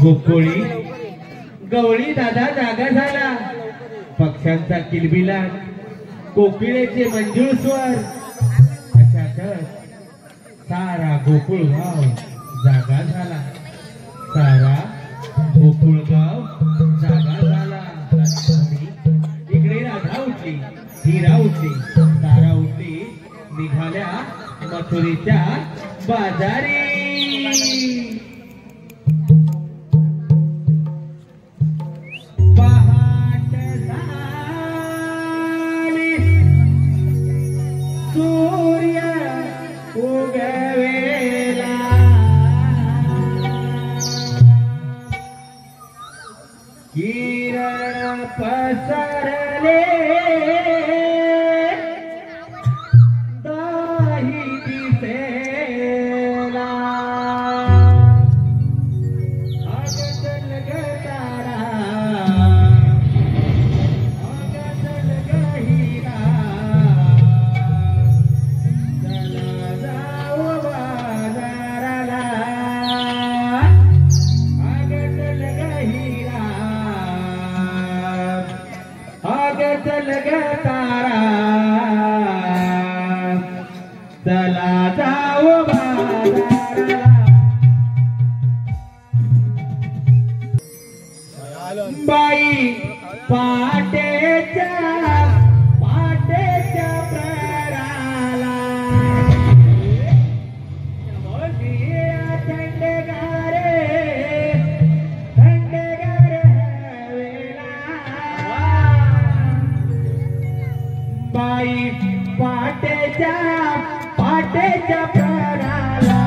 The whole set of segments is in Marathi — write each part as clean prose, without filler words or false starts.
गोकुळी गवळी दादा जागा झाला, पक्ष्यांचा किलबिलाट, कोकिळेचे मंजूळ स्वर, अशातच सारा गोकुळ गाव जागा झाला, सारा गोकुळ गाव जागा झाला। इकडे राधा उठली, हिरा उठली, तारा उठली, निघाल्या मथुरीच्या बाजारी। किरण पसरले दाही दिसेला, अगचल ग तारा, अगचल ग हिरा, चला जाऊ बाजाराला, अगचल ग हिरा, चल ग तारा, चला जाऊ बाजाराला। बाई पाटेच्या प्रराला, थंडगारे बाई पाटेच्या प्रराला,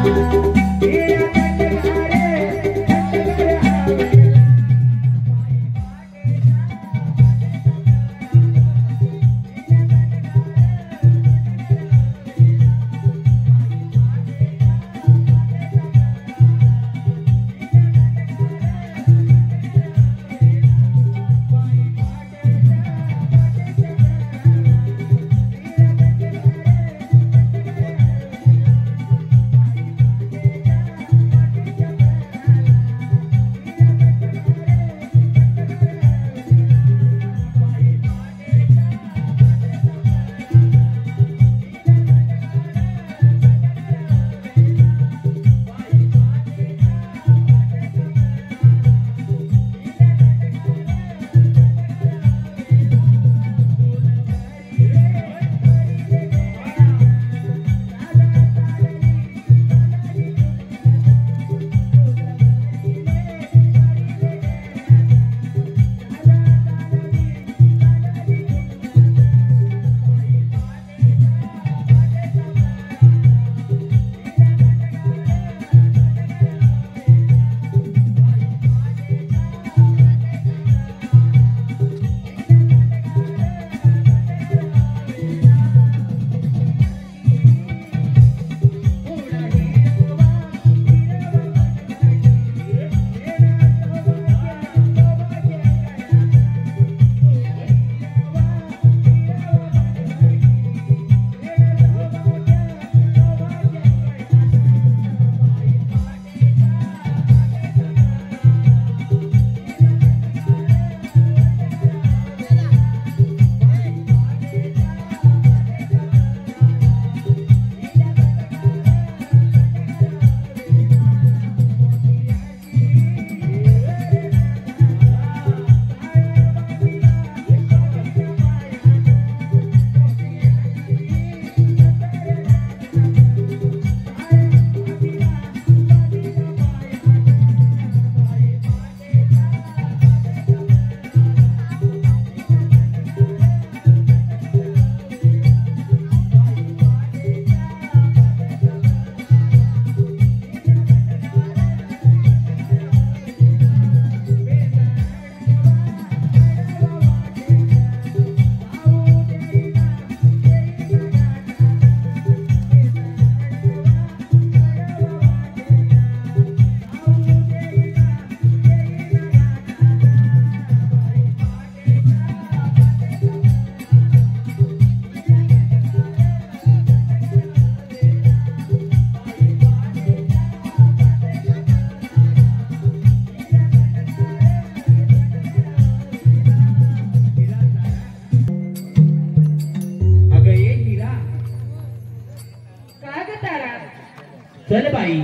चल बाई,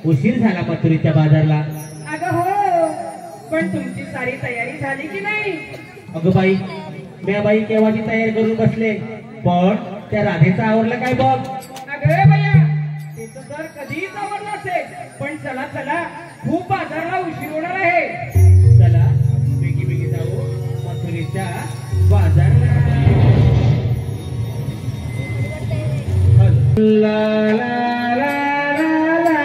उशीर झाला मथुरीच्या बाजारला. अगं हो, पण तुमची सारी तयारी झाली की नाही? अगं बाई, म्या बाई केव्हाची तयारी करून बसले, पण त्या राधेचं आवरलं काय बघ. अगं बया, तिचं तर कधीच आवडलं असेल. पण चला चला, खूप बाजारला उशीर होणार आहे. चला बेगी बेगी जाऊ मथुरीच्या बाजारला. ला ला ला ला ला.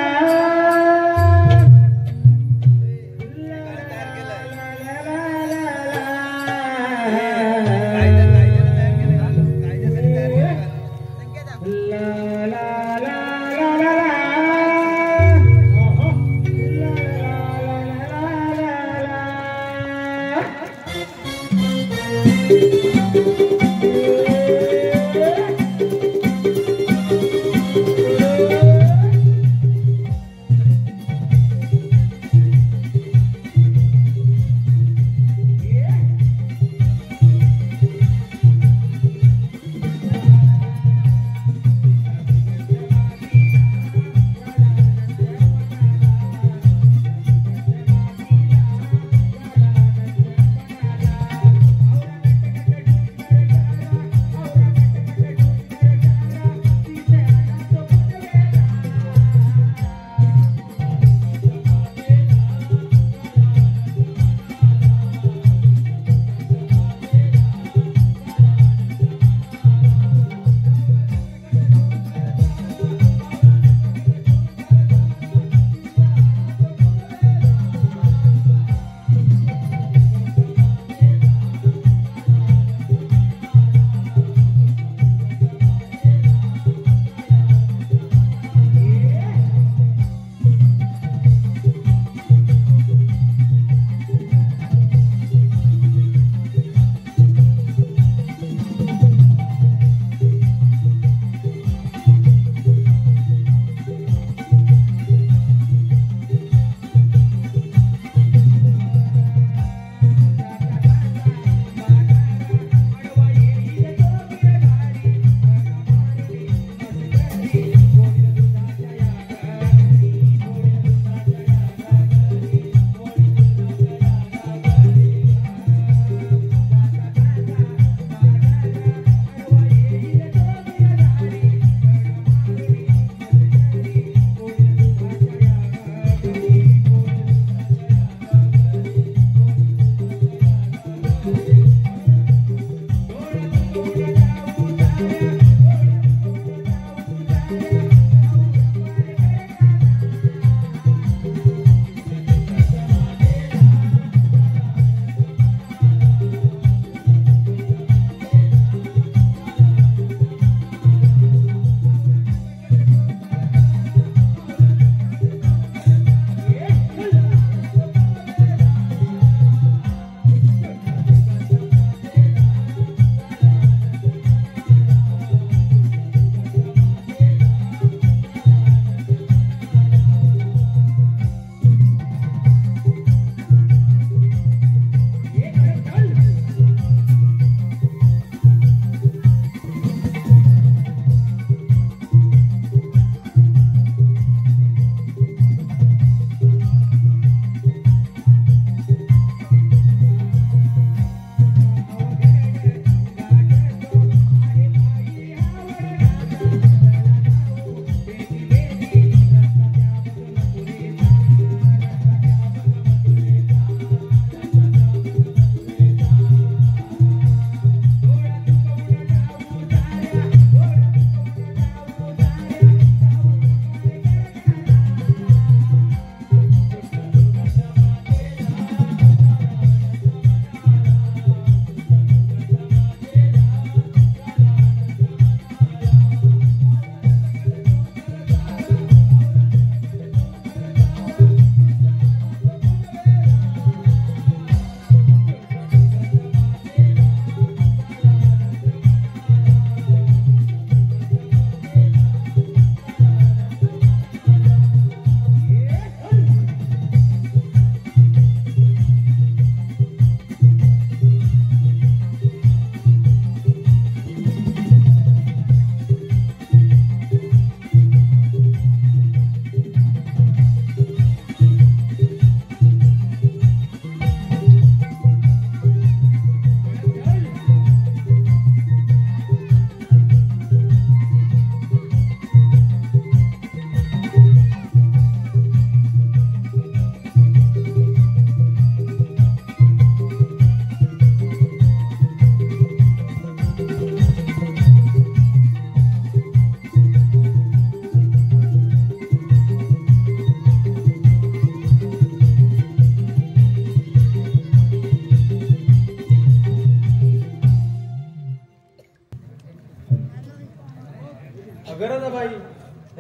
अगरदा बाई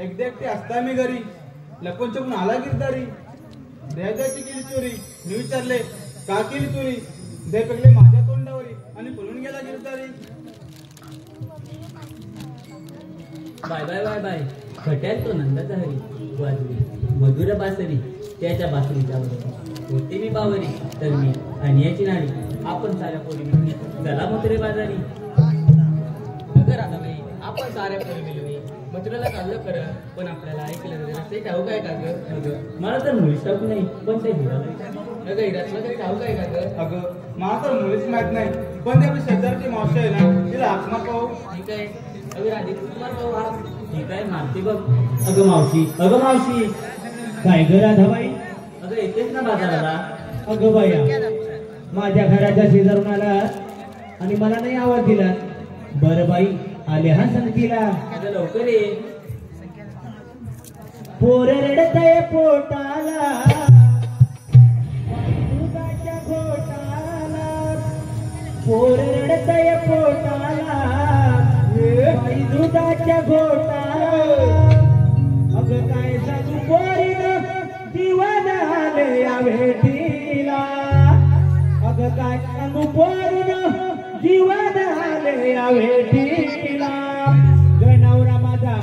एकदा एकटी असता मी घरी लपून छपून आला गिरदारी द्यायची केली चोरी मी विचारले का केली चोरी दे पकडले माझ्या तोंडावरी आणि पळून गेला Girdhari. Bye bye bye bye खट्यात तो नंदाचा हरी वाजवी मधुर बासरी त्याच्या बासरीच्या बरोबर होते मी बावरी तर मी आणि याची नाडी आपण साऱ्या पोरी मिळून चला मथुरे बाजारी. अगं राधाबाई आपण साऱ्या पोरी मिळवी मथुरेला चाललं खरं पण आपल्याला ऐकलं रस्ते ठाऊक आहे का गं? मला तर मुळीच ठाऊक नाही पण ते हिराला अगं हिरातलं काही ठाऊक आहे का गं? अगं मला तर मुळीच माहित नाही पण ती आपली शेजारची मावशी आहे ना तिला हाक मार पाहू. ठीक आहे अगं राधी तुम्हाला भाऊ हा ठीक आहे मारती बघ. अगं मावशी काय ग राधाबाई? अगं येतेच ना बाजाराला. अगं बाया माझ्या घराच्या शेजारून आला आणि मला नाही आवाज दिला. बरं बाई आले हा संगतीला. अगं लवकर ये. पोर रडतय पोटाला दुधाच्या घोटाला पोर रडतय पोटाला बाई दुधाच्या घोटाला. अगं काय सांगू पोरीनं दिवान आले या भेटीला. अगं काय सांगू पोरीनं दिवान आले या भेटीला. गणवरा माझा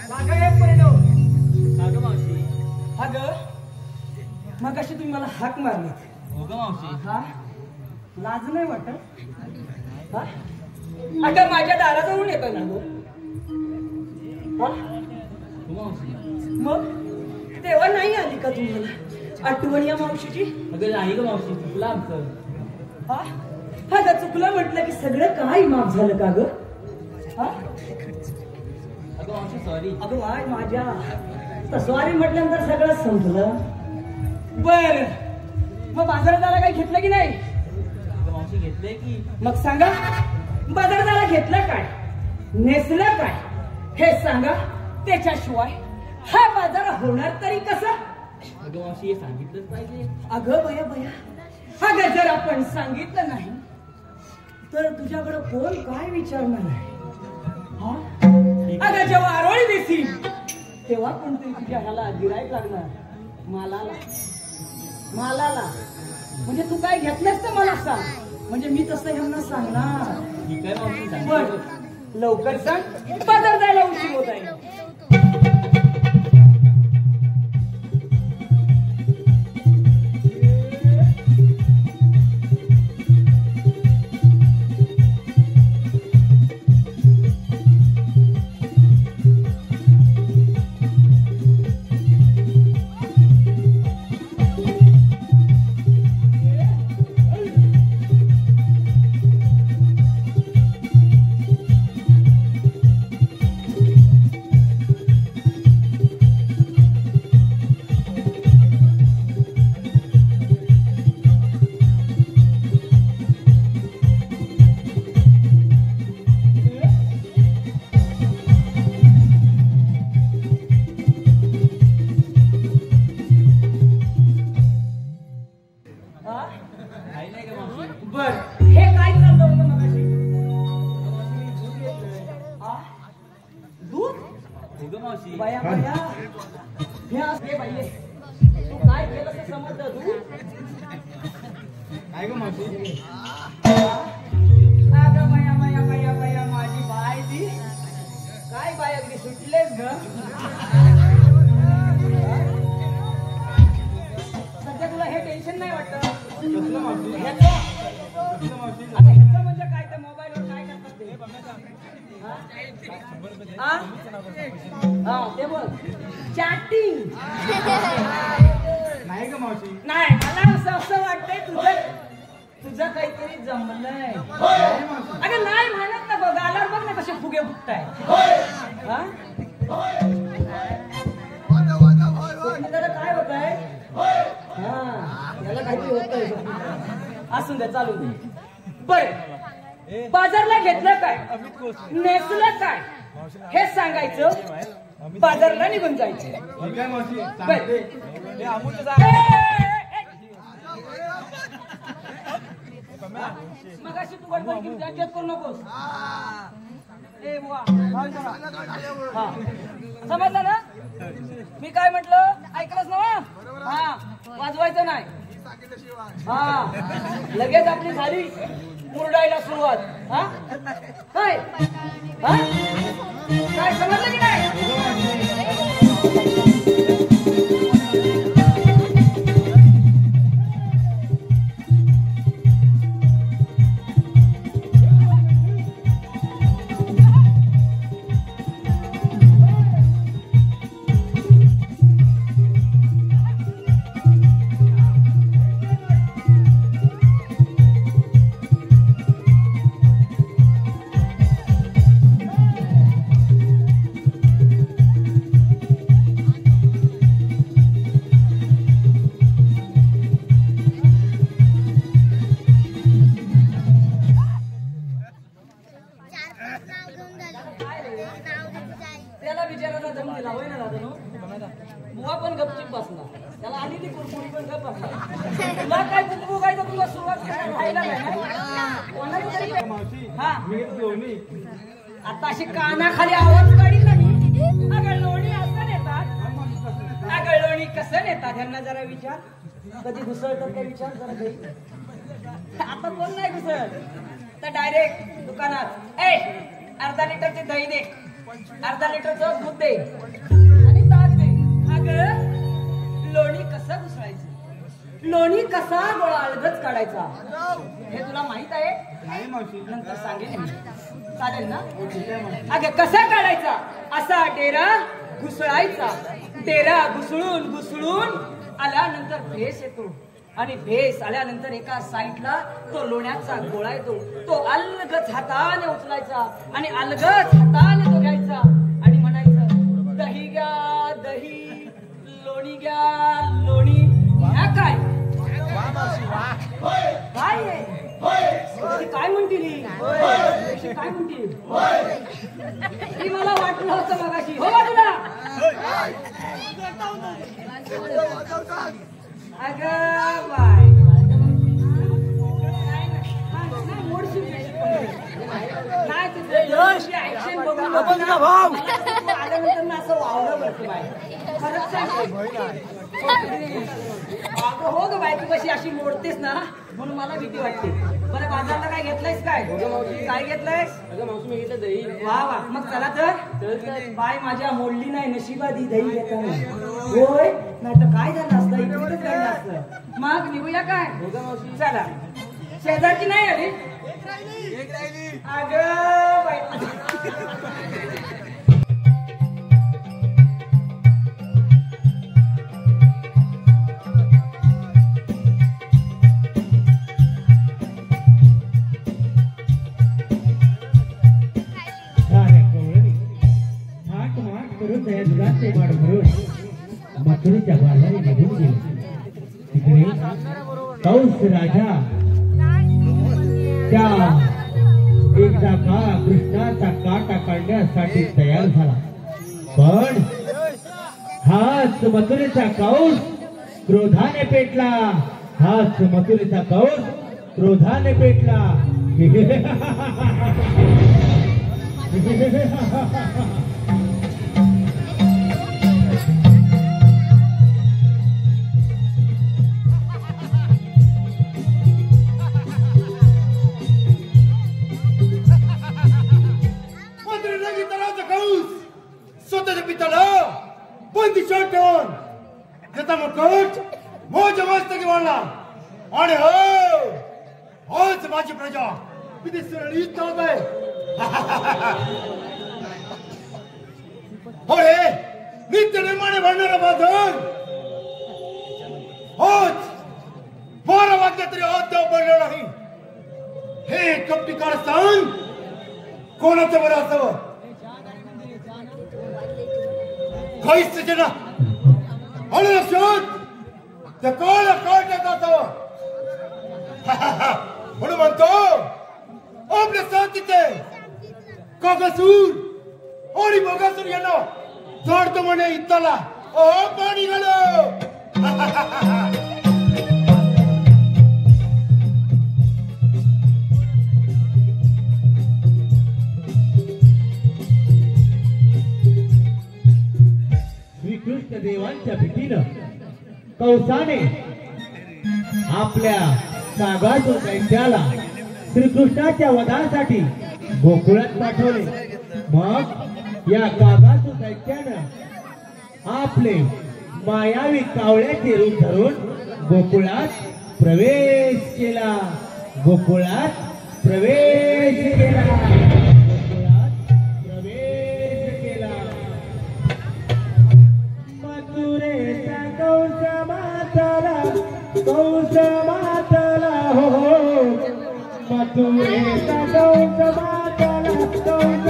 मागं ये परिणव. अगं मावशी. अगं मग अशी तुम्ही मला हाक मारली. हो ग मावशी. हा लाज नाही वाटत? हा अगं माझ्या दाराजवळून येतो ना गो. हा हो मावशी. मग तेव्हा नाही आली का तुम्हाला आठवण या मावशीची? अगं नाही ग मावशी, चुकलं आमचं. हा अगं चुकलं म्हटलं की सगळं काय माफ झालं का ग? हा अगं मावशी सॉरी. अगं वाय माझ्या तसवारी म्हटल्यानंतर सगळं संपलं. बर मग बाजारदारा काही घेतलं की नाही? अगं मावशी घेतलंय की. मग सांगा बाजारदारा घेतलं काय, नेसलं काय हे सांगा. त्याच्याशिवाय हा बाजार होणार तरी कसा? अगं मावशी हे सांगितलंच पाहिजे. अगं बया बया अगं जर आपण सांगितलं नाही तर तुझ्याकडं कोण काय विचारणार आहे? हा अगं जेव्हा आरोळी दिसील तेव्हा कोणतरी तुझ्या ह्याला गिराईक लागणार. मालाला म्हणजे तू काय घेतलंस तर मला सांग, म्हणजे मी तसं ह्यांना सांगणार. ठीक आहे मावशी, बर सांगितलं. लवकर सांग, बाजार जायला उशीर होत आहे. काही नाही ग मावशी. बर हे काय चाललं होतं मगाशी? हा? दूध? हो ग मावशी. बया बया हे असले बाई तू काय केलं ते समजलं तू? काय ग मावशी? अगं बया बया बया बया माझी बाय ती काय बाय अगदी सुटलेस ग. सध्या तुला हे टेन्शन नाही वाटत? कसलं मावशी? ह्याचं? कसलं मावशी? आता ह्याचं म्हणजे काय त्या मोबाईलवर काय करतात ते? हा? हा ते बघ चॅटिंग. नाही ग मावशी. नाही मला असं वाटतंय तुझं काहीतरी जमलंय. नाही मावशी. अगं नाही म्हणत ना बघ आल्यावर बघ ना कसे फुगे फुटताय. हा त्याला काय होत आहे? हा याला काहीतरी होतंय. असून द्या चालू दे. बर बाजारला घेतलं काय, नेसलं काय हे सांगायचं, बाजारला निघून जायचं. ठीक आहे मावशी, बर. सांगते. हे अमूलचं जा. मग अशी तू गडबड जास्त करू नकोस. ए बुवा हा समजलं ना मी काय म्हटलं? ऐकलंच ना? हा वाजवायचं नाही. हा लगेच आपली झाली मुरडायला सुरुवात. हा काय हा काय समजलं की नाही? त्याला विचारायला जम दिला होय ना दादा. बुवा पण गपचीप बसला, त्याला आली ती कुरकुरी पण गप बसला. तुला काय कुकू काय तर तुला सुरुवात व्हायला नाही. कोणाला तरी मावशी हा मी घेतो लोणी. आता अशी कानाखाली आवाज काढील ना मी. अगं लोणी असं नेतात, अगं लोणी कसं नेतात ह्यांना जरा विचार. कधी घुसळतात का विचार जरा काही. आता कोण नाही घुसळत तर डायरेक्ट दुकानात ए अर्धा लिटरचे दही दे, अर्धा लिटरचं दूध दे आणि ताक दे. अगं लोणी कसं घुसळायचं, लोणी कसा गोळा अलगद काढायचा हे तुला माहित आहे? नाही मावशी. नंतर सांगेन मी. चालेल ना? अगं कसा काढायचा? असा डेरा घुसळायचा. डेरा घुसळून घुसळून आल्यानंतर भेस येतो आणि भेस आल्यानंतर एका साईडला तो लोण्याचा गोळा येतो. तो अलगद हाताने उचलायचा आणि अलगद हाताने तो घ्यायचा आणि म्हणायचं दही घ्या दही, लोणी घ्या लोणी. ह्या काय काय काय म्हणतील काय म्हणतील ही मला वाटलं होतं मगाशी. हो तुला अगं बाय ऍक्शन बघून आल्यानंतर ना असं वावलं बसतं बाय. खरंच सांगते अगं हो ग बाय, तू कशी अशी मोडतेस ना म्हणून मला भीती वाटते. बरं बाजारला काय घेतलंयस? काय काय घेतलंयस? अगं मावशी मी घेतलं दही. वा वा, मग चला तर. बाय माझ्या मोडली नाही नशिबादी दही घेताना. होय नाही तर काय झालं असतं, इकडे काय असतं. मग निघूया काय? चला. शेजारची नाही आली अगं बाई. मथुरेच्या बाजारी निघून गेले. तिकडे कंस राजा त्या एकदा का कृष्णाचा काटा काढण्यासाठी तयार झाला. पण हाच मथुरेचा कंस क्रोधाने पेटला. हाच मथुरेचा कंस क्रोधाने पेटला. स्वतःच्या पिताला बंदी ठेवून त्याचा मुकुट मोठ्या मस्तकी वाढला आणि होच माझी प्रजा किती सुरळीत चालत आहे. होय नित्य निर्माणे भरणारा बांधून होच 12 वाजता तरी अद्याप बनलं नाही. हे कपटी कारस्थान कोणाचं बरं असावं? काहीच त्याच्या आणि लक्षात त्या काळ्या काढण्यात असावं म्हणून म्हणतो आपल्या साथीचे कागसूर आणि बगासूर यांना जोडतो म्हणे इत्ताला ओ पाणी घालो. श्रीकृष्ण देवांच्या भीतीनं कंसाने आपल्या कागासूर दैत्याला श्रीकृष्णाच्या वधासाठी गोकुळात पाठवले. मग या कागासूर दैत्यानं आपले मायावी कावळ्याचे रूप धरून गोकुळात प्रवेश केला. गोकुळात प्रवेश केला. कंस मातला हो मथुरेचा कंस मातला. कंस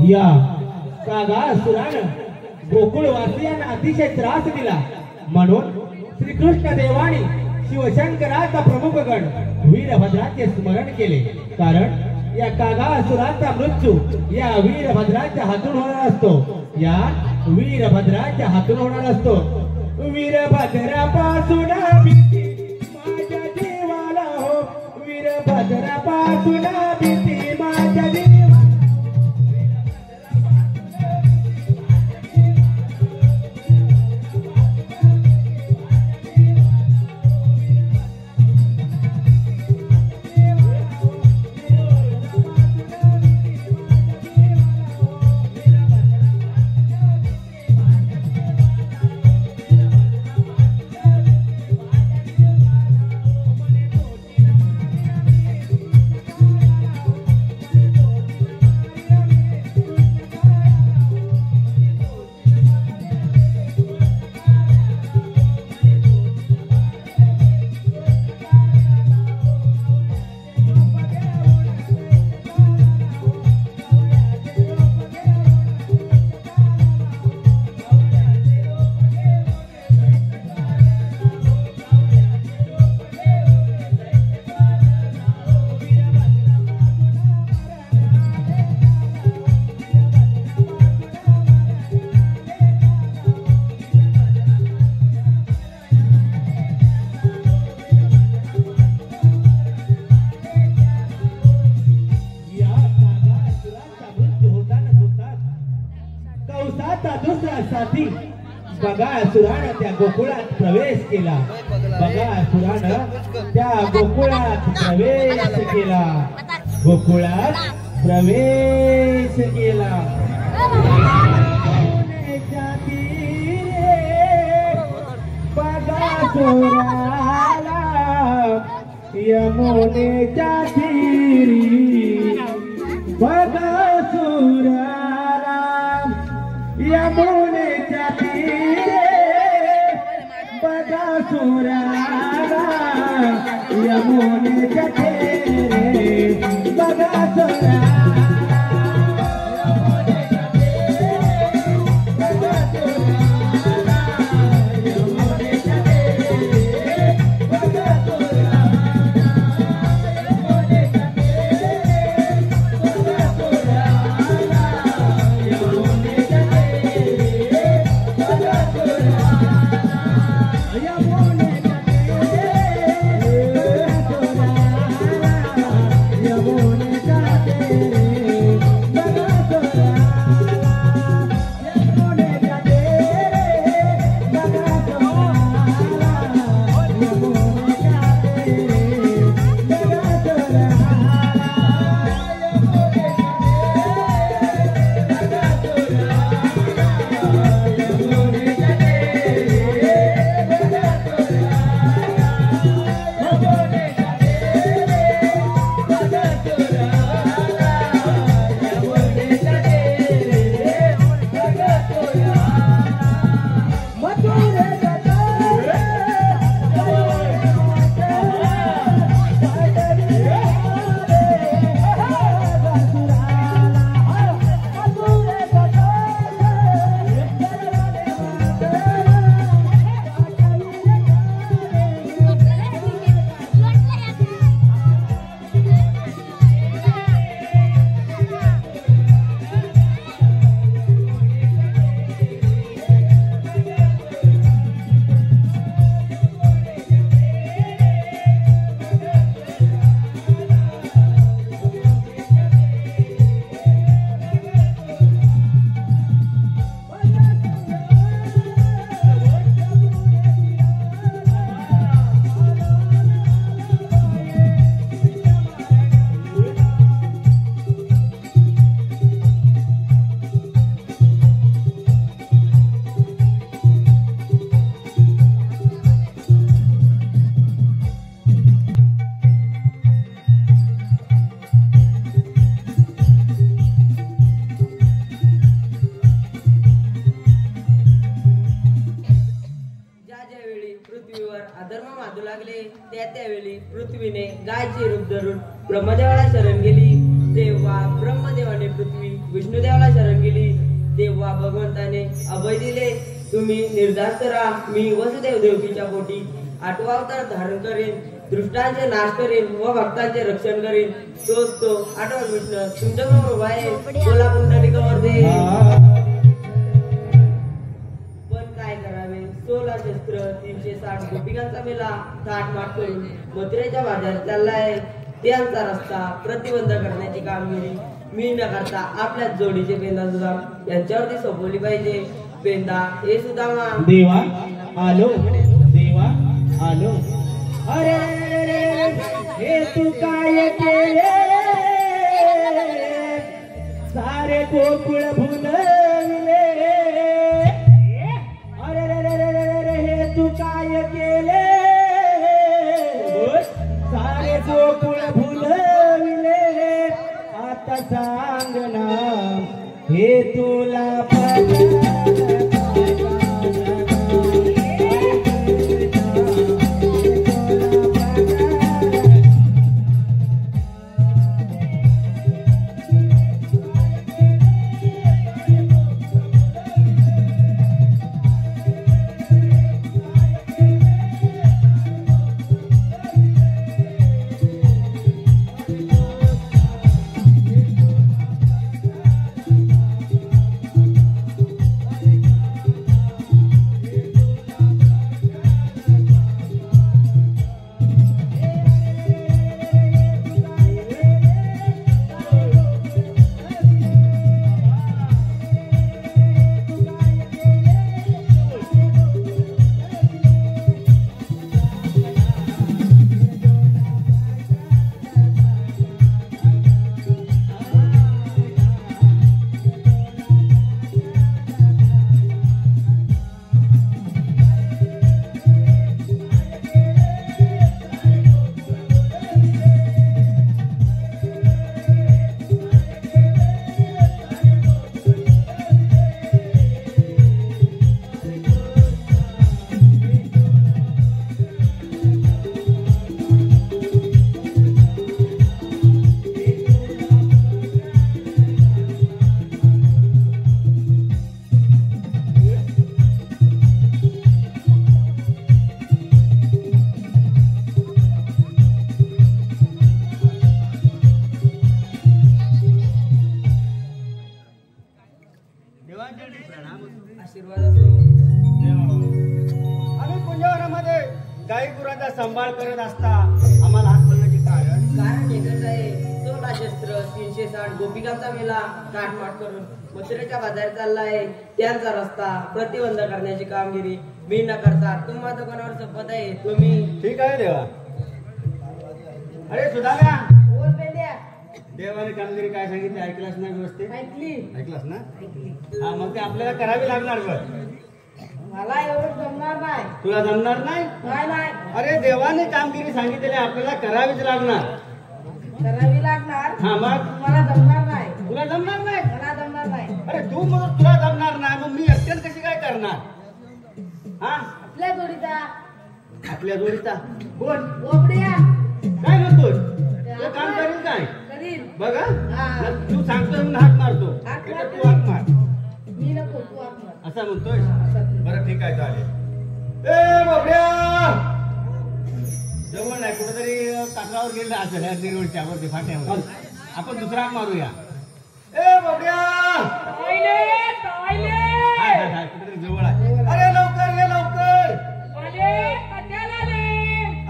या कागासुरानं गोकुळवासियांना अतिशय त्रास दिला, म्हणून श्रीकृष्ण देवानी शिवशंकराचा प्रमुख गण वीरभद्राचे स्मरण केले. कारण या कागासुराचा मृत्यू या वीरभद्राच्या हातून होणार असतो. या वीरभद्राच्या हातून होणार असतो. वीरभद्रापासून भीती माझ्या जीवाला हो, वीरभद्रापासून भीती माझ्या जीवाला. बगासुरानं त्या गोकुळात प्रवेश केला. बगासुरानं त्या गोकुळात प्रवेश केला. गोकुळात प्रवेश केला. बगासुराला यमुनेच्या तीरी, बगासुराला यमुनेच्या तीरे, बगासुराला यमुनेच्या तीरे, बगासुराला. पृथ्वीने गायचे रूप धरून ब्रह्मदेवाला शरण गेली. तेव्हा ब्रह्मदेवाने पृथ्वी विष्णुदेवाला शरण गेली तेव्हा भगवंताने अभय दिले, तुम्ही निर्धास्त राहा, मी वसुदेव देवकीच्या पोटी 8वा अवतार धारण करेन, दुष्टांचे नाश करेन व भक्तांचे रक्षण करेन. तोच तो 8वा कृष्ण तुमच्याकडे उभा आहे, बोला पुंडलिकावर दे. पण काय करावे, 16 शस्त्र 360 गोपिकांचा मेला थाटमाट करून मथुरेच्या बाजारात चाललाय. त्यांचा रस्ता प्रतिबंध करण्याची कामगिरी मी न करता आपल्याच जोडीचे पेंदा सुद्धा यांच्यावरती सोपवली पाहिजे. पेंदा हे सुदामा. देवा आलो, देवा आलो. अरे हे तू काय केले, सारे गोकुळ भुलविले. अरे हे तू काय केले, सारे गोकुळ भुलविले. आता सांग ना हे तुला आशीर्वाद असो. आम्ही कुंजवनामध्ये गाई गुरांचा सांभाळ करत असता आम्हाला हात पडण्याचे कारण एकच आहे, 16 शस्त्र 360 गोपिकांचा मेला काटमाट करून मथुरेच्या बाजारात चाललाय. त्यांचा रस्ता प्रतिबंध करण्याची कामगिरी मी न करता तुम्हा दुकानावर सोपत आहे. तुम्ही ठीक आहे देवा. अरे सुधाम्या, बोल पेंड्या. देवाने कामगिरी काय सांगितली ऐकलास ना व्यवस्थित? ऐकली ऐकलास ना? हा, मग ते आपल्याला करावी लागणार बघ. मला एवढं जमणार नाही. तुला जमणार नाही? नाही अरे देवाने कामगिरी सांगितलेली आपल्याला करावीच लागणार. करावी लागणार. हा, मग मला जमणार नाही. तुला जमणार नाही? मला जमणार नाही. अरे तू मग तुला जमणार नाही, मग मी एकट्याने कशी काय करणार? हा, आपल्या जोडीचा आपल्या जोडीचा कोण? बोबड्या काय म्हणतोय? तो काम करेल काय? करील. बघा, हा. तू सांगतोय म्हणून हाक मारतो. हाक नाही तर मारतो. तू हाक मार मी नको, तू आपलं. असं म्हणतोय. असं. बरं ठीक आहे, चालेल. ए बाबड्या, जवळ नाही कुठेतरी काठावर गेलं असेल निर्वळच्या वरती फाट्यावर. आपण दुसरा हाक मारूया. ए बाबड्या, कुठेतरी जवळ आहे. अरे लवकर ये, लवकर.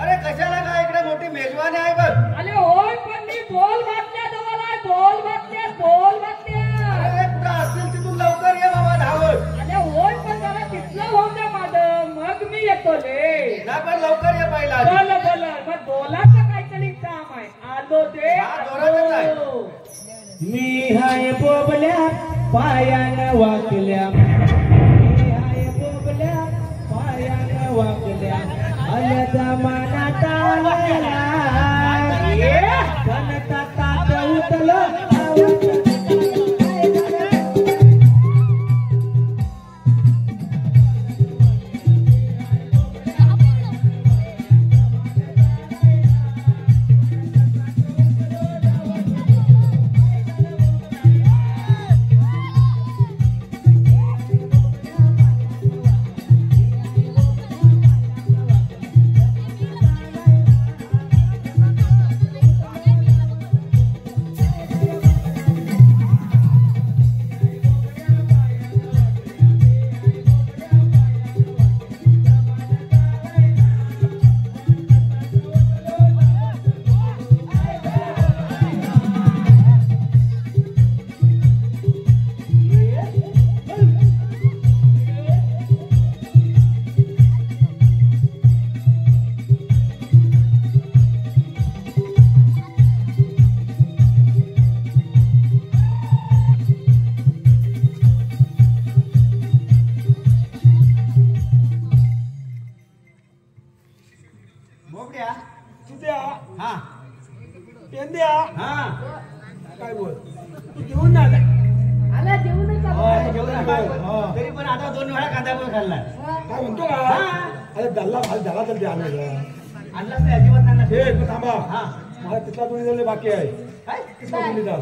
अरे कशाला काय, इकडे मोठी मेजवानी आहे बघ. अरे होय, पण मी बोल वाटल्या जवळ बोल वाटल्या. अरे कुठं असेल तिथून लवकर ये बाबा, धावत. अरे होय, पण मला तिथलं होऊन द्या माझं, मग मी येतो रे. नाही पण लवकर ये पहिला. बोल मग बोलाचं काहीतरी काम आहे. आलो ते. हा, जोरातच आहे. आलो. मी हाय बोबल्या पायानं वाकल्या, मी हाय बोबल्या पायानं वाकल्या. आल्या जमानात आलेला कनता तात उतलं. जेवून नाही आला. आला जेवूनच आला. जेवण हा. तरी पण आता 2 वेळा कांदा पोहे खाल्ला. काय म्हणतो का अरे दल्ला झाला तर ते आणलं आणलाच नाही अजिबात नाही. हे तू थांबा हा मला तिथला तुरी दिले बाकी आहे काय तिथला तुरी द्या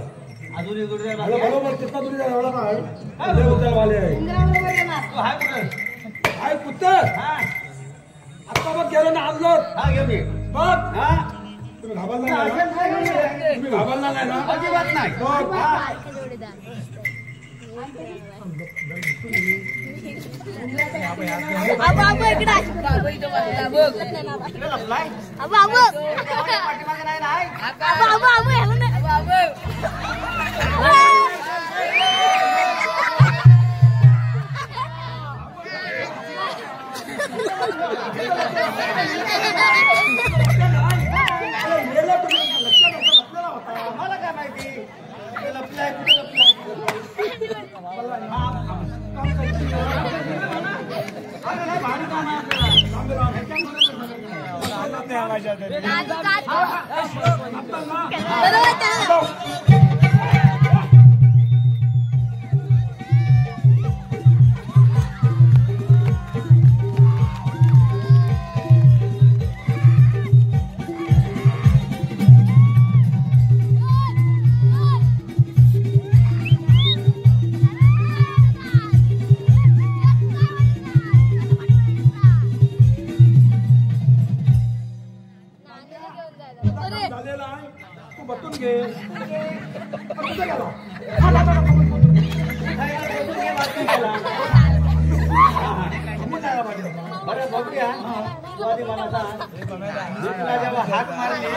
अजून एक गुडघे मला बाकी आहे. बरोबर तिथला तुरी द्या एवढा काय लय उचल वाले आहे इंद्राबरोबर येणार. तो हाय कुठं? काय पुत्तर हा आता बघ गेलो ना आणलो हा घेऊन ये. बघ हा तुम्ही घाबरला नाही ना? तुम्ही घाबरला नाही ना अजिबात नाही. बघ हा. बाबू इकडे इकडे लपलाय. बाबू पाठीमागे नाही ना. मला काय माहिती कुठे लपलाय कुठे लपलाय. अरे नाही भारी काम आहे झालेला आहे तू बसून घे कुठे गेला? बरं बघूया. तू आधी मला सांग. तुला जेव्हा हाक मारली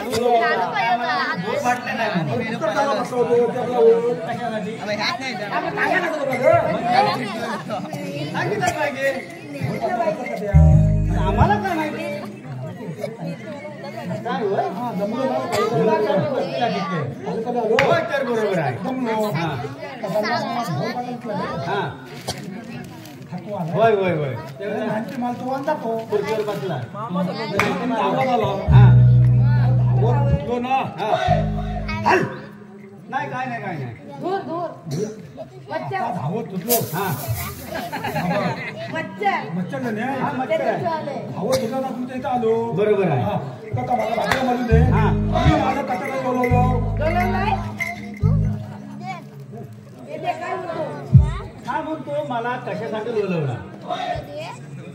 भूक वाटले नाही म्हणून. कुठं त्याला बसवतो? त्याला ओढ. कशासाठी? कशासाठी? सांगितलं पाहिजे. हा, आम्हाला काय माहिती काय होय? हा, जमलो ना? तुला काय बसलेला तिथे? आलं का नाही आलो? होय तर बरोबर आहे. जमलो. हा हा हाकू आला. होय होय होय. त्याला नाहीतर मला तो वांदा तो. खुर्चीवर बसला. आवाज आला. हा आवाज उठलो ना. हा हल. नाही काय नाही काय नाही. दूर दूर आता धावत तुटलो. हा मच्छर मच्छर नाही हा मच्छर आहे. आले. धावत तुटलो ना तुमच्या इथं आलो. बरोबर आहे. हा. काका मला भाकऱ्या मारून दे. हा. मी माझं कटाला बोलवलं. बोलवलाय? येते काय म्हणतो? हा म्हणतो मला कशासाठी बोलवला.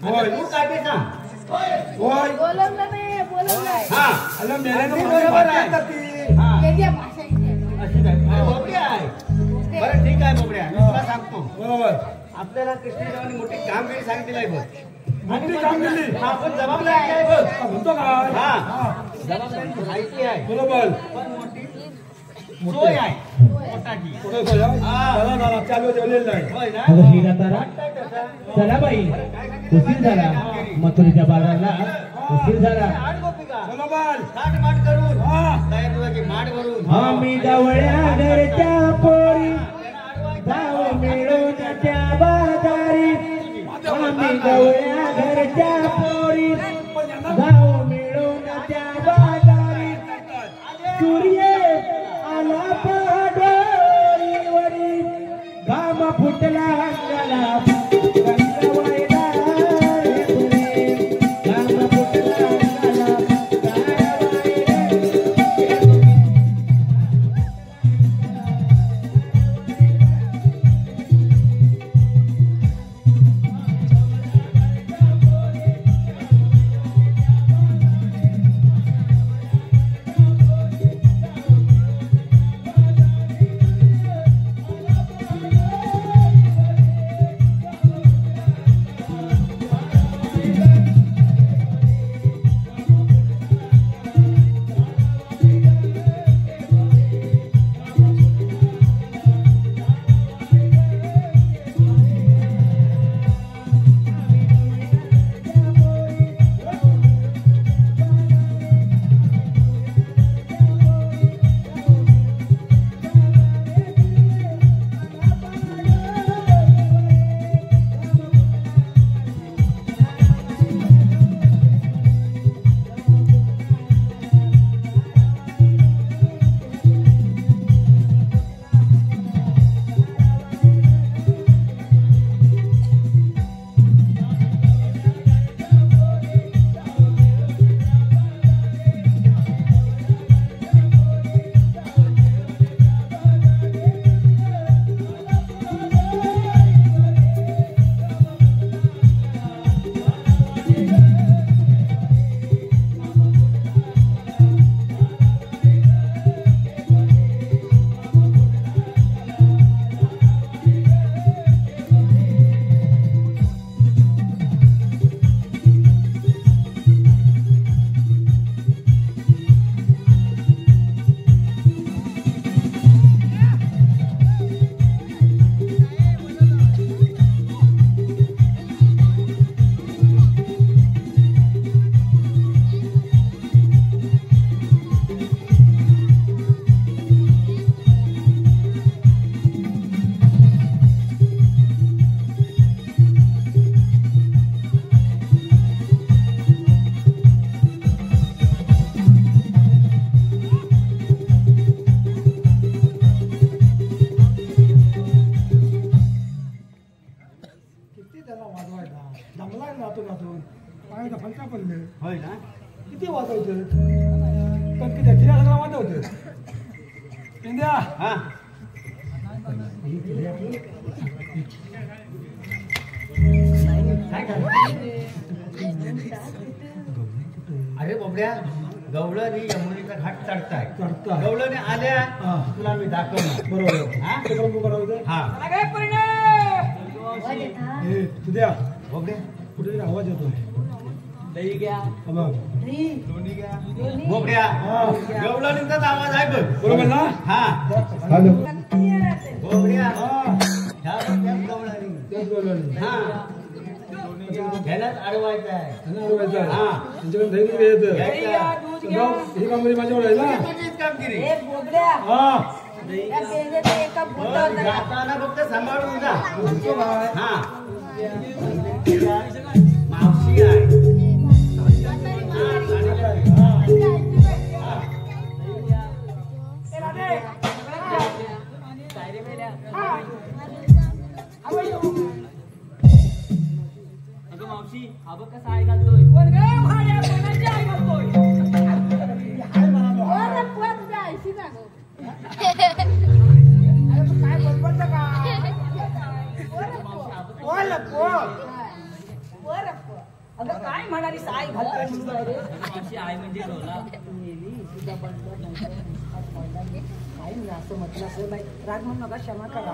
होय. तू काय ते सांग. होय. बोलवलं नाही बोलवलाय. हा अरे मेल्यानं ती माझी बरोबर भाकरी आहे. जाती. हा त्याची भाषा इथे. अशी काय बोबड्या आहे. बरं ठीक आहे बोबड्या मी तुला सांगतो. बरोबर. आपल्याला कृष्णदेवानी मोठी कामगिरी सांगितलेली आहे बघ. मोठी कामगिरी. हा पण जबाबदारी आहे बघ. का म्हणतो काय? हा. हा. जबाबदारी माहिती आहे बरोबर. पण मोठी सोय आहे पोटाची. कुठे सोया? हा. चला ना, चालू जेवलेलं नाही. होय ना. अगं श्रीला तारा वाटतंय तसं. चला बाई उशीर झाला मथुरीच्या बाजारला उशीर झाला आठ गोपिका बरोबर. ताट माट करून हा. तयार तुझी माठ भरून आम्ही गवळ्या घरच्या पोरी जाऊ मिळून त्या बाजारी आम्ही गवळ्या घरच्या पोरी जाऊ मिळून त्या बाजारी सूर्य आला पहाडोरीवरी घाम फुटला अंगाला गंगावायला रे तुरे घाम फुटला अंगाला गंगावायला रे तुरे. काय फलका पडले होय ना किती वाजवते पण किती तिला सगळं वाजवते इंडिया हा अरे बाबड्या गवळणी यमुनेचा घाट चढताय चढताय. गवळणी आल्या हा. तुला मी दाखवणार बरोबर हा? ते बरोबर बरोबर हा अरे परिणय हे तुझ्या बाबड्या कुठे तरी आवाज येतो दही घ्या बघ बोबड्या हा. गवळणीचाच आवाज आहे बघ बरोबर ना हा हॅलो बोबड्या हा ह्या बघ गवळणी तेच बोलवलं हा ह्यालाच अडवायचं आहे हा त्यांच्याकडे दही दूध घ्यायचं दही घ्या, दूध घ्या. ही कामगिरी माझ्यावर आहे ना तुझीच कामगिरी ए बोबड्या हा या बेंद्याच्या एका बोटावर जरा- जाताना फक्त सांभाळून जा तुमचं काय हा मावशी आहे ए राधे, काय रे मेल्या हा. अगं मावशी हा बघ कसा आहे घालतोय कोण गं? भाड्या कोणाची आई म्हणतोय? काय बडबडतं का? अगं काय म्हणाली साई घालतोय म्हणून रे? मावशी आई म्हणजे डोला काय मी असं म्हटलं असं नाही राग म्हणू नका क्षमा करा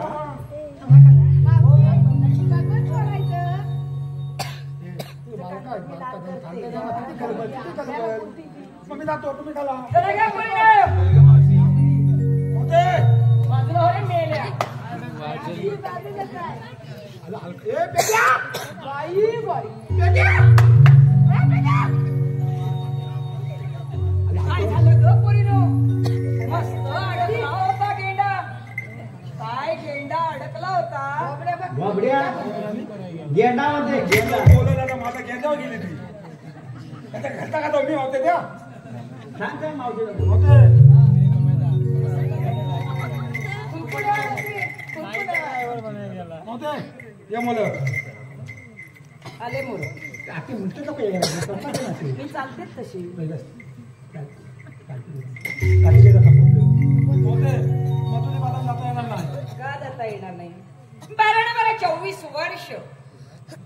मग मी जातो तुम्ही खाला चला घ्या पुढे. बाजूला हो रे मेल्या. बाई बाई काय झालं ग पोरीनो? मस्त अडकला होता गेंडा. काय गेंडा अडकला होता? बाबड्या गेंडा म्हणते गेंडा बोलायला माझा गेंदावर गेली ती आता घरता का तो मी होते त्या सांग काय मावशीला होते होते या मुलं आले मोर आधी म्हणतो नको यायला मी चालतेच तशी का जाता येणार नाही 12 वर्ष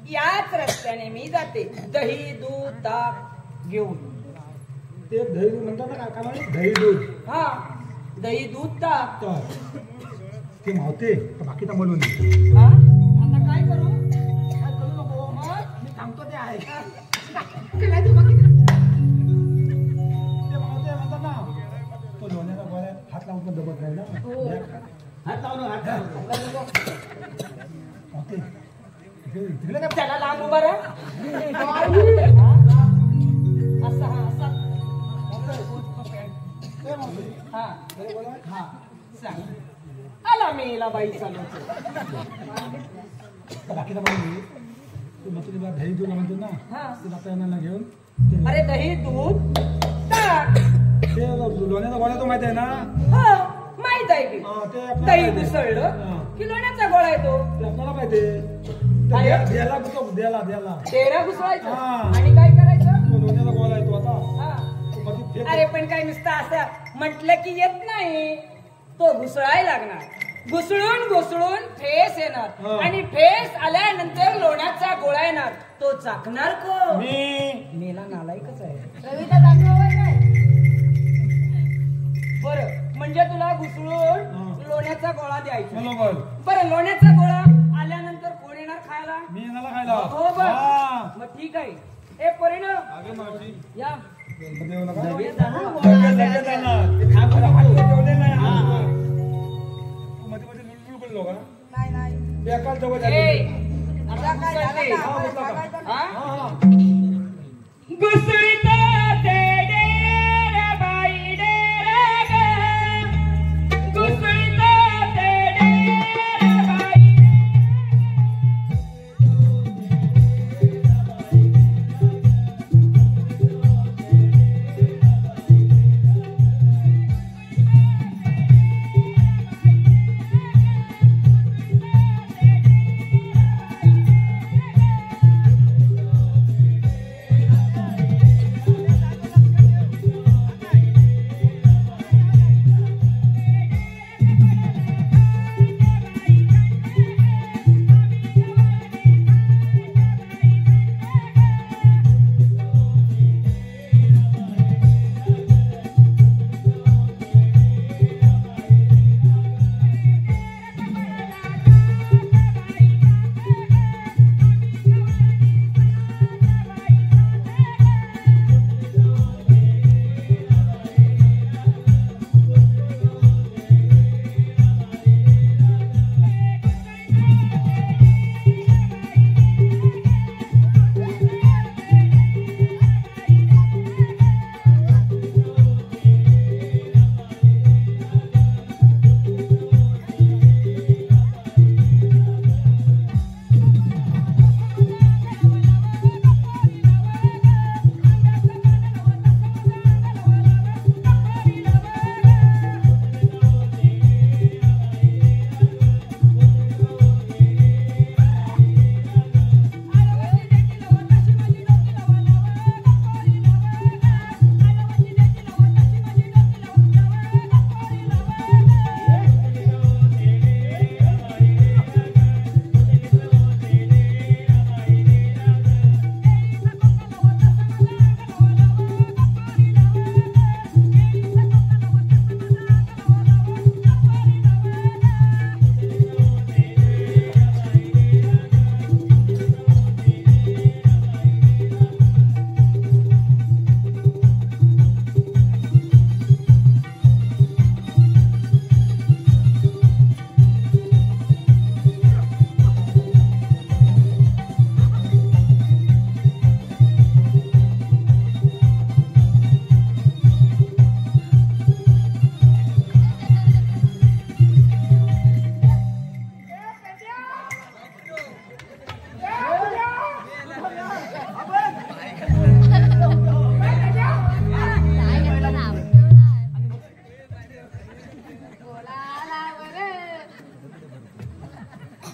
याच रस्त्याने मी जाते दही दूध ताक घेऊन ते दही दूध म्हणतात ना का म्हणे दही दूध हा दही दूध ताक तर ते मावते तर बाकीचा म्हणून हा आता काय करू काय करू नको मग मी थांबतो ते आहे काय तू बाकी ते मावते म्हणतात ना तो लोण्याचा गोळ्या हात लावून पण दबत नाही ना हात लावून हात लावून मावते तिकडे काय त्याला लांब उभा राहा असा हा असा ते मावते हा बरे बोला हा सांग आला मेला बाई चालवतो बाकीचा म्हणून तू मग तुला दही दूध म्हणतो ना हा ते जाता येणार घेऊन ते अरे दही दूध ताक ते लोण्याचा गोळ्या तो माहिती आहे ना हो माहित आहे की हा, ते आपल्याला दही माहिती आहे. घुसळलं हा. की लोण्याचा गोळा येतो ते आपल्याला माहिती आहे अरे? द्यायला तो द्यायला तेरा घुसळायचं हा. आणि काय करायचं तो लोण्याचा गोळा येतो आता हा. तो मध्ये फेक- अरे पण काय नुसतं असं म्हटलं की येत नाही तो घुसळाय लागणार घुसळून घुसळून ठेस येणार हा. आणि ठेस आल्यानंतर लोण्याचा गोळा येणार तो चाकणार को मी मेला नालायकच आहे बरं म्हणजे तुला घुसळून हा. लोण्याचा गोळा द्यायचा बरोबर बरं लोण्याचा गोळा आल्यानंतर कोण येणार खायला मी येणारा खायला हो बघ हा. मग ठीक आहे ए परिणाम अगे मावशी या मध्ये येऊ नका. लगेच लगेच जाणार. ते थांब आता हात ठेवले नाही. हा, हा. तू मध्ये मध्ये लुलबुल बोललो का नाही नाही बेकार जवळ ए, झाली. आता काय झालं हा, का? बसला का? हा? हा, हा. घुसळीत ते डेरे बाई डेरे ग. घुसळीत ते डेरे बाई.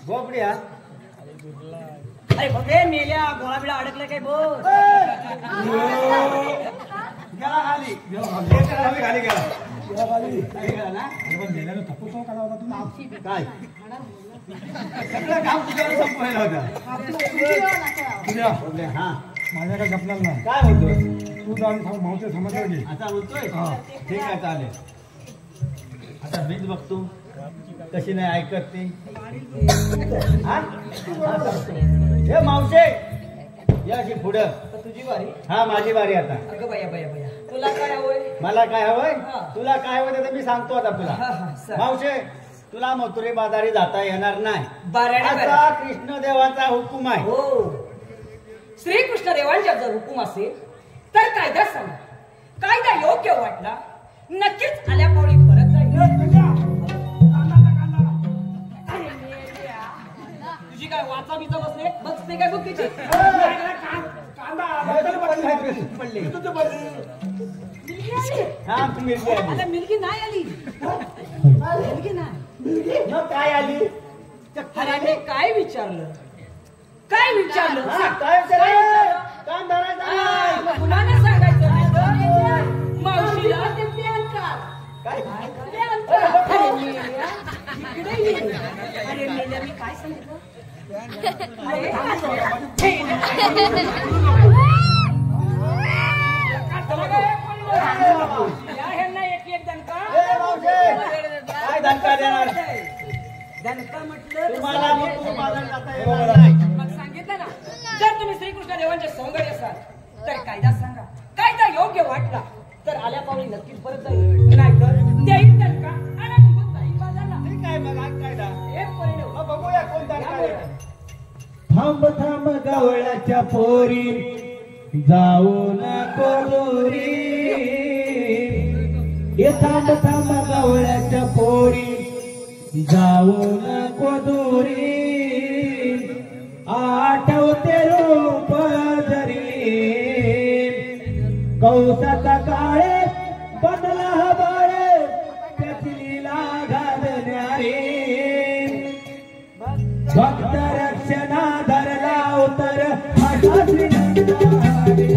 गोपड्या अरे बघे मेल्या गोळा बिळा अडकलं काय बोल गेला खाली खाली गेला ना मेल्यानं थप्पू काढला होता तू काय सगळं काम तुझ्यावर संपवायला होतं हा माझ्या काय जपणार नाही काय बोलतोय तू जाऊन मावते समजलं की आता बोलतोय ठीक आहे चालेल आता मीच बघतो कशी नाही ऐकत ती हे मावशे या अशी पुढं तुझी वारी हा माझी वारी आता अगं बाया बाया बाया तुला काय हवंय मला काय हवंय हा. तुला काय हवंय ते मी सांगतो आता तुला हा, हा, सांग. मावशे तुला मथुरे बाजारी जाता येणार नाही बऱ्याने बरं. असा कृष्णदेवाचा हुकूम आहे हो श्रीकृष्ण देवांचा जर हुकूम असेल तर कायदा सांगा कायदा योग्य वाटला नक्कीच आल्या पावली परत जाईल तुझी काय वाचा बिचा बसते काय बघ तिची हा तू मिरची आली आता मिरगी नाही आली मिरगी नाही मग काय आली अरे मी काय विचारलं काय विचारलं हा, सांग. काय काय विचारलं? विचारलं? कान धरायचा आ, नाही. मग कुणाला सांगायचं नाही गं? मावशीला ते प्लॅन कर. काय प्लॅन कर. अरे मेल्या, इकडे ये. अरे मेल्या, मी काय सांगितलं? अरे, या ह्यांना एक दणका. ए, मावशे, काय धक्का देणार दणका म्हटलं तुम्हाला मथुरे बाजार जाता येणार नाही मग सांगितलं ना जर तुम्ही श्रीकृष्ण देवांचे सौंदर्य असाल तर कायदा सांगा कायदा योग्य वाटला तर आल्या पावली नक्कीच परत जाईल नाही तर त्याही दणका आणि निघून जाईल बाजारला ठीक आहे मग आज काय दा एक परिणाम मग बघूया कोण धक्का देणार. थांब थांब गवळ्याच्या पोरी जाऊ नको दूरी ये थांब थांब गवळ्याच्या पोरी जाऊ नको दूरी आठवते रूप जरी कौसाचा काळे बदला बाळे त्याची लीला घालणारी भक्त रक्षणा धरला उतर हठात्री नंदारी.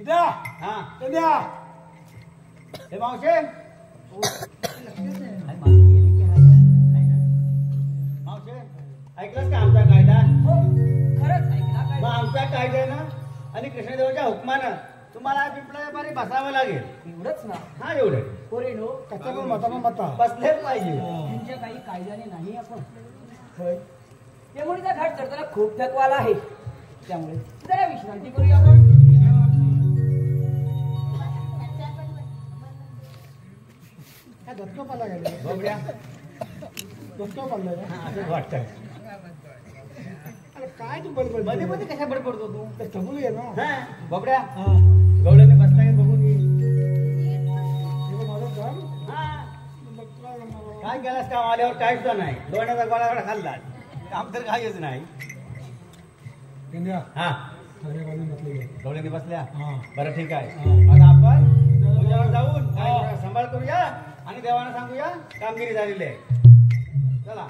द्या हा ते द्या. हे मावशे मावशे ऐकलंस का आमचा कायदा? हो खरंच ऐकला काय मग आमच्या कायद्यानं आणि कृष्णदेवाच्या हुकमानं तुम्हाला पिंपळाच्या पारी बसावं लागेल. एवढंच ना हा एवढे पोरीनो कच्चा पण मता पण मता. बसलेच पाहिजे. तुमच्या काही कायद्याने नाही आपण त्यामुळे घाट चढताना खूप थकवाला आहे त्यामुळे जरा विश्रांती करूया आपण. काय धक्का पाला गेले बघूया. धक्का पाडलाय का? हा, असंच वाटतंय. अरे काय तू बडबड मध्ये मध्ये कशा बडबडतो तू? ते कबूल आहे ना. हा बबड्या हा. गवळ्याने बसलाय बघून घे. हे बघ माझं काम. हा. मग काय करणार? काय केलास काम आल्यावर काहीच सुद्धा नाही. लोण्याचा गोळाकडे खाल्ला काम तर काहीच नाही. इंडिया हा सगळ्या बाजूने म्हटलं गेलं. गवळ्याने बसल्या हा. बरं ठीक आहे. हा. मग आपण तुझ्यावर जाऊन काय जरा सांभाळ करूया आणि देवाला सांगूया कामगिरी झालेली आहे. चला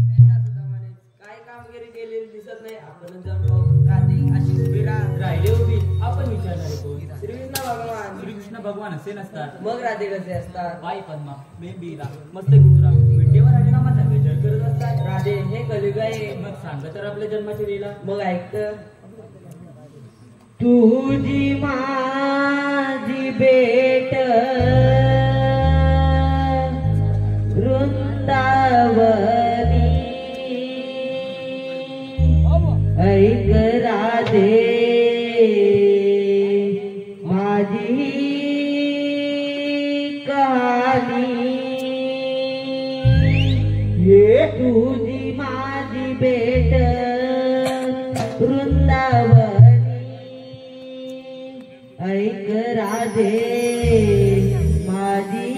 काय कामगिरी केलेली दिसत नाही. आपण जाऊन पाहू. रात्री अशी उभी राहिले उभी आपण विचारणारे कोण? श्रीकृष्ण भगवान. श्रीकृष्ण भगवान असे नसतात. मग राधे कसे असतात? बाई पद्मा बेंबीरा मस्त गुजरा विटेवर हरिनामाचा विजय करत असतात. राधे हे कलियुग आहे. मग सांग तर आपल्या जन्माची लीला. मग ऐकत तुझी माझी भेट वृंदावनी ऐक राधे माझी कहाणी ये तुझी माझी भेट वृंदावनी ऐक राधे माझी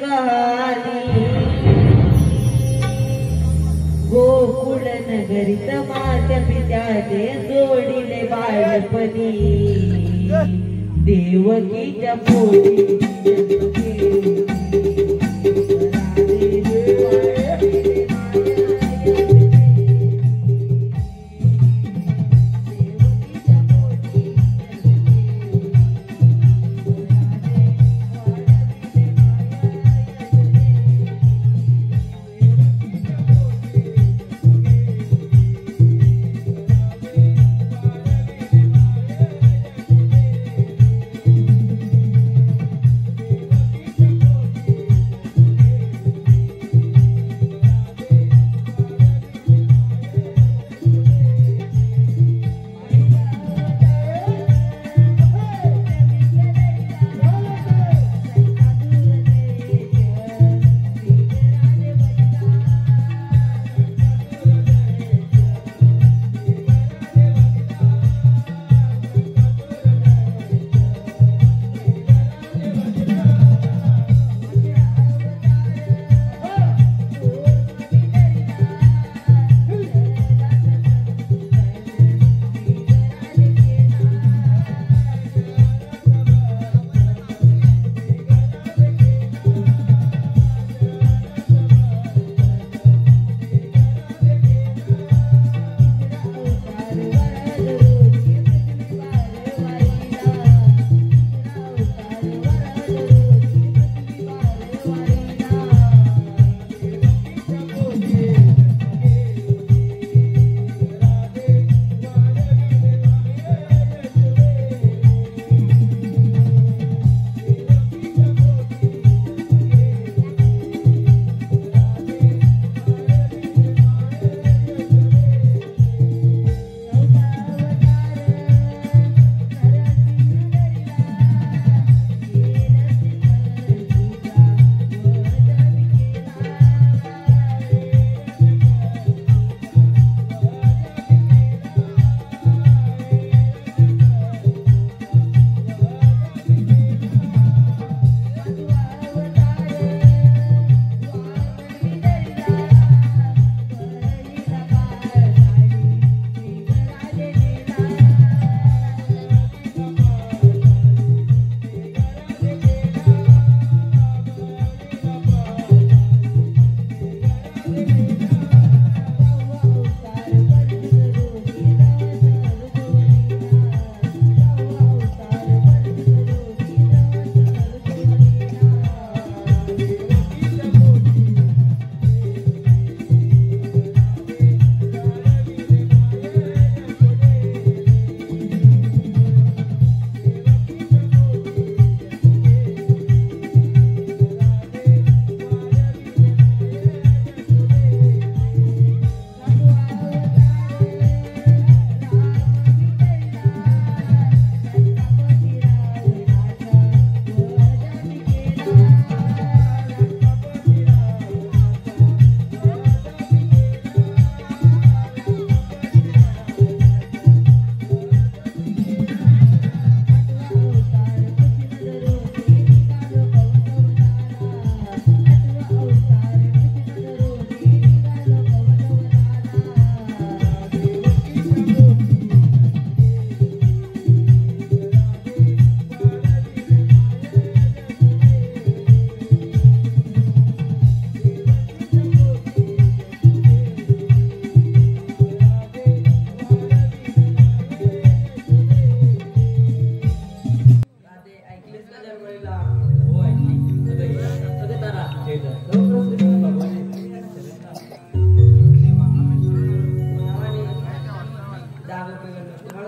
कहाणी गोकुळ नगरीत माझ्या पित्याचे जोडिले बाळपणी देवकीच्या पोटी जन्म घेऊन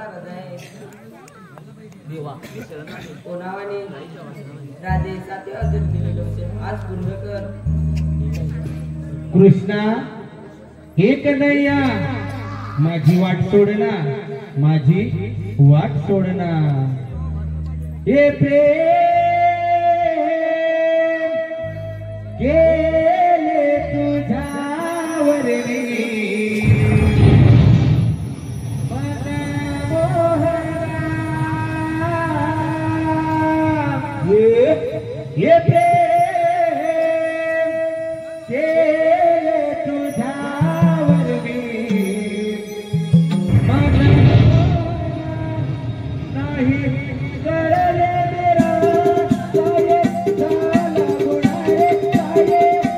लागत आहे देवा कोणावाने राधे 7 वाजत दिलेले होते आज पूर्ण कर कृष्णा हे कन्हैया माझी वाट सोडना माझी वाट सोडना हे प्रेम गेले तुझ्यावर मी ये प्रेम केले तुझ्यावर मी माझा नाही कळले मेरा काय झाला गुणारे काय झाला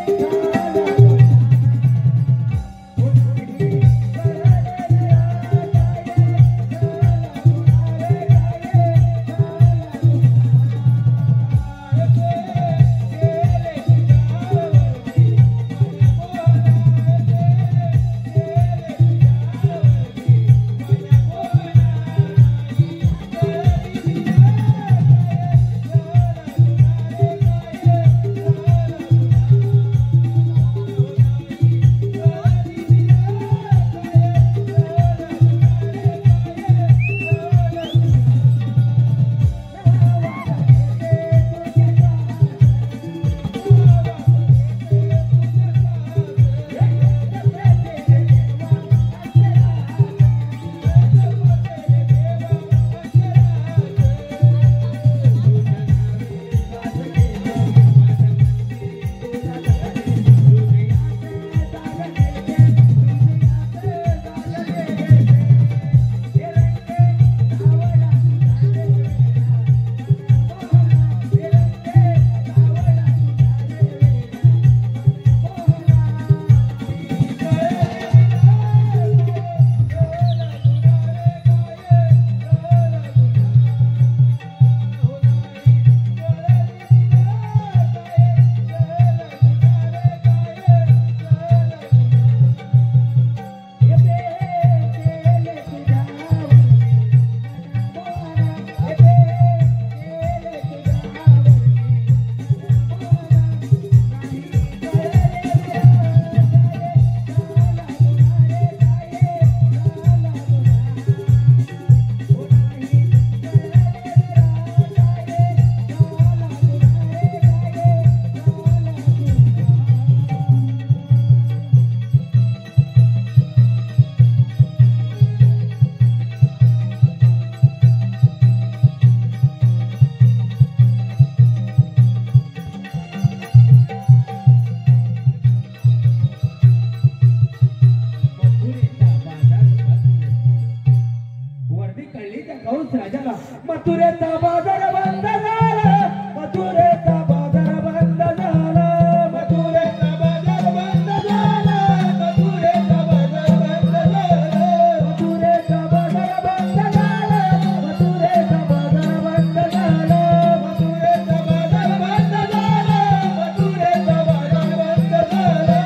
कंस राजाला मथुरेचा बाजार बंद झाला मथुरेचा बाजार बंद झाला मथुरेचा बाजार बंद झाला मथुरेचा बाजार बंद झाला मथुरेचा बाजार बंद झाला मथुरेचा बाजार बंद झाला मथुरेचा बाजार बंद झाला मथुरेचा बाजार बंद झाला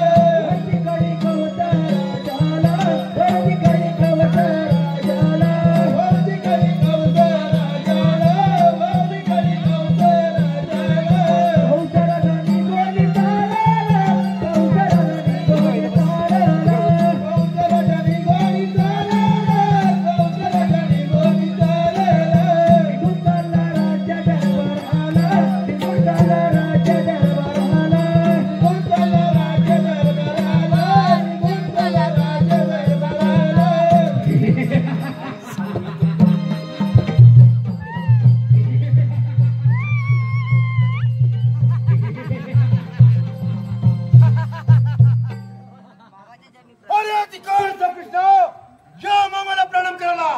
वरती कडी कवता राजाला वरती कडी कवता राजाला वरती कडी कवता राजाला वरती कडी कवता राजाला कौशरानी गोली ताराला कौशरानी गोली ताराला कौशरानी गोली ताराला कौशरानी गोली ताराला निघुंताला राज्य दरबार आला निघुंताला राज्य दरबार आला निघुंताला राज्य दरबार आला निघुंताला राज्य दरबार आला अरे तिकडचा कृष्ण या मामाला प्रणाम करायला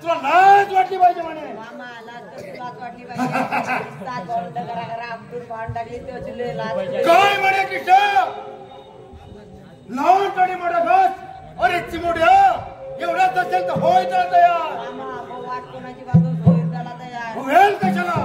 तुला लाज वाटली पाहिजे म्हणे मामाला तर लाज वाटली पाहिजे सात बोंड करा करा आपटून पाहून टाकली ते तुले लाज काय म्हणे कृष्ण लावून काढी मोठा घास अरे चिमुड्या एवढाच असेल तर होय तर तयार मामा मग वाट कोणाची बाजू होईल त्याला तयार होईल कशाला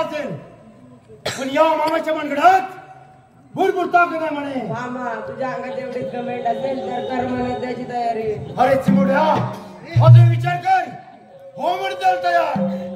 असेल पण या मामाच्या मनगडात भरपूर ताकद आहे म्हणे. मामा तुझ्या अंगात एवढी कमेंट असेल तर कर म्हणत त्याची तयारी. अरे चिमुड्या अजून विचार कर. हो म्हणतो तयार.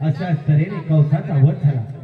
अशाच तऱ्हेने कौसाचा वध झाला.